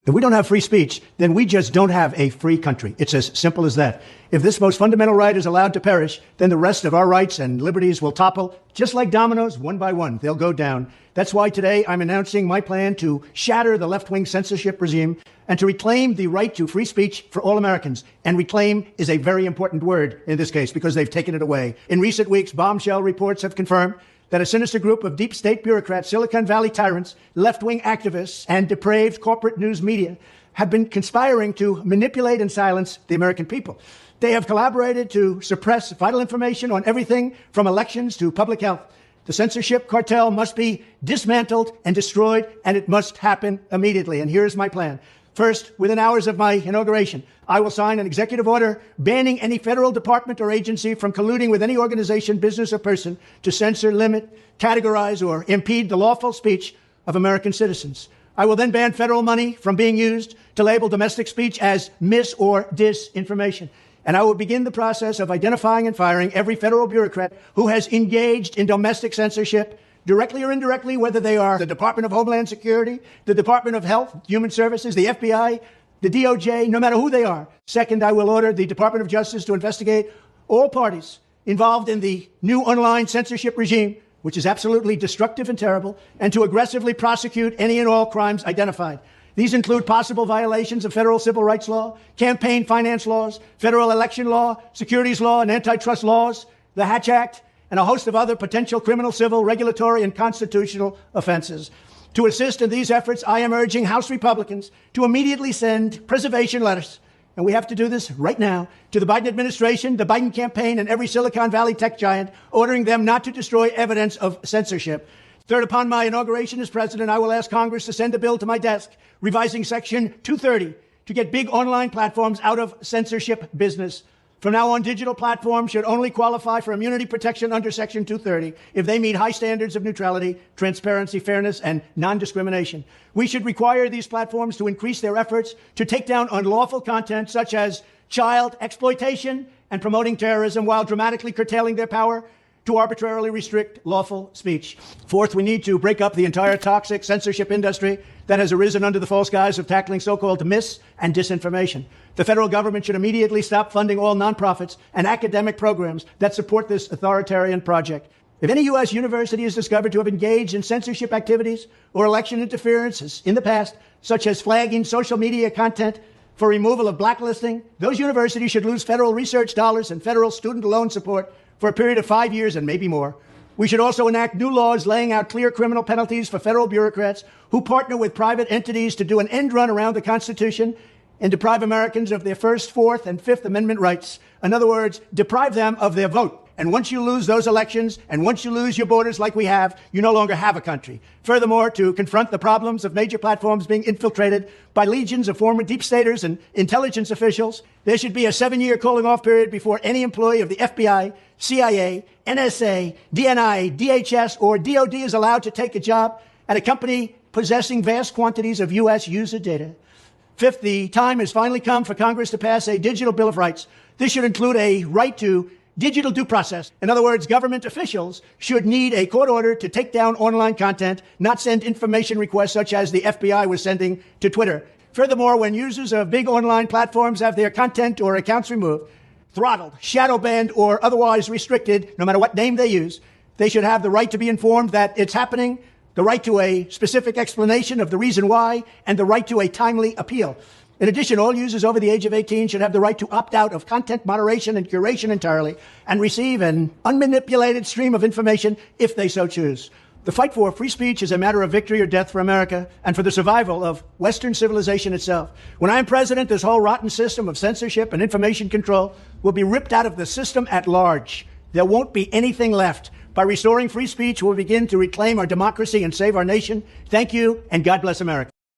If we don't have free speech, then we just don't have a free country. It's as simple as that. If this most fundamental right is allowed to perish, then the rest of our rights and liberties will topple, just like dominoes, one by one. They'll go down. That's why today I'm announcing my plan to shatter the left-wing censorship regime and to reclaim the right to free speech for all Americans. And reclaim is a very important word in this case because they've taken it away. In recent weeks, bombshell reports have confirmed that a sinister group of deep state bureaucrats, Silicon Valley tyrants, left-wing activists, and depraved corporate news media have been conspiring to manipulate and silence the American people. They have collaborated to suppress vital information on everything from elections to public health. The censorship cartel must be dismantled and destroyed, and it must happen immediately. And here's my plan. First, within hours of my inauguration, I will sign an executive order banning any federal department or agency from colluding with any organization, business, or person to censor, limit, categorize, or impede the lawful speech of American citizens. I will then ban federal money from being used to label domestic speech as mis- or disinformation. And I will begin the process of identifying and firing every federal bureaucrat who has engaged in domestic censorship, directly or indirectly, whether they are the Department of Homeland Security, the Department of Health, Human Services, the FBI, the DOJ, no matter who they are. Second, I will order the Department of Justice to investigate all parties involved in the new online censorship regime, which is absolutely destructive and terrible, and to aggressively prosecute any and all crimes identified. These include possible violations of federal civil rights law, campaign finance laws, federal election law, securities law, and antitrust laws, the Hatch Act, and a host of other potential criminal, civil, regulatory, and constitutional offenses. To assist in these efforts, I am urging House Republicans to immediately send preservation letters, and we have to do this right now, to the Biden administration, the Biden campaign, and every Silicon Valley tech giant, ordering them not to destroy evidence of censorship. Third, upon my inauguration as president, I will ask Congress to send a bill to my desk revising Section 230 to get big online platforms out of censorship business. From now on, digital platforms should only qualify for immunity protection under Section 230 if they meet high standards of neutrality, transparency, fairness, and non-discrimination. We should require these platforms to increase their efforts to take down unlawful content such as child exploitation and promoting terrorism while dramatically curtailing their power to arbitrarily restrict lawful speech. Fourth, we need to break up the entire toxic censorship industry that has arisen under the false guise of tackling so-called mis- and disinformation. The federal government should immediately stop funding all nonprofits and academic programs that support this authoritarian project. If any U.S. university is discovered to have engaged in censorship activities or election interferences in the past, such as flagging social media content for removal of blacklisting, those universities should lose federal research dollars and federal student loan support for a period of 5 years and maybe more. We should also enact new laws laying out clear criminal penalties for federal bureaucrats who partner with private entities to do an end run around the Constitution and deprive Americans of their First, Fourth, and Fifth Amendment rights. In other words, deprive them of their vote. And once you lose those elections, and once you lose your borders like we have, you no longer have a country. Furthermore, to confront the problems of major platforms being infiltrated by legions of former deep staters and intelligence officials, there should be a 7-year cooling off period before any employee of the FBI, CIA, NSA, DNI, DHS, or DOD is allowed to take a job at a company possessing vast quantities of U.S. user data. Fifth, the time has finally come for Congress to pass a digital Bill of Rights. This should include a right to digital due process. In other words, government officials should need a court order to take down online content, not send information requests such as the FBI was sending to Twitter. Furthermore, when users of big online platforms have their content or accounts removed, throttled, shadow banned, or otherwise restricted, no matter what name they use, they should have the right to be informed that it's happening, the right to a specific explanation of the reason why, and the right to a timely appeal. In addition, all users over the age of 18 should have the right to opt out of content moderation and curation entirely and receive an unmanipulated stream of information if they so choose. The fight for free speech is a matter of victory or death for America and for the survival of Western civilization itself. When I am president, this whole rotten system of censorship and information control will be ripped out of the system at large. There won't be anything left. By restoring free speech, we'll begin to reclaim our democracy and save our nation. Thank you, and God bless America.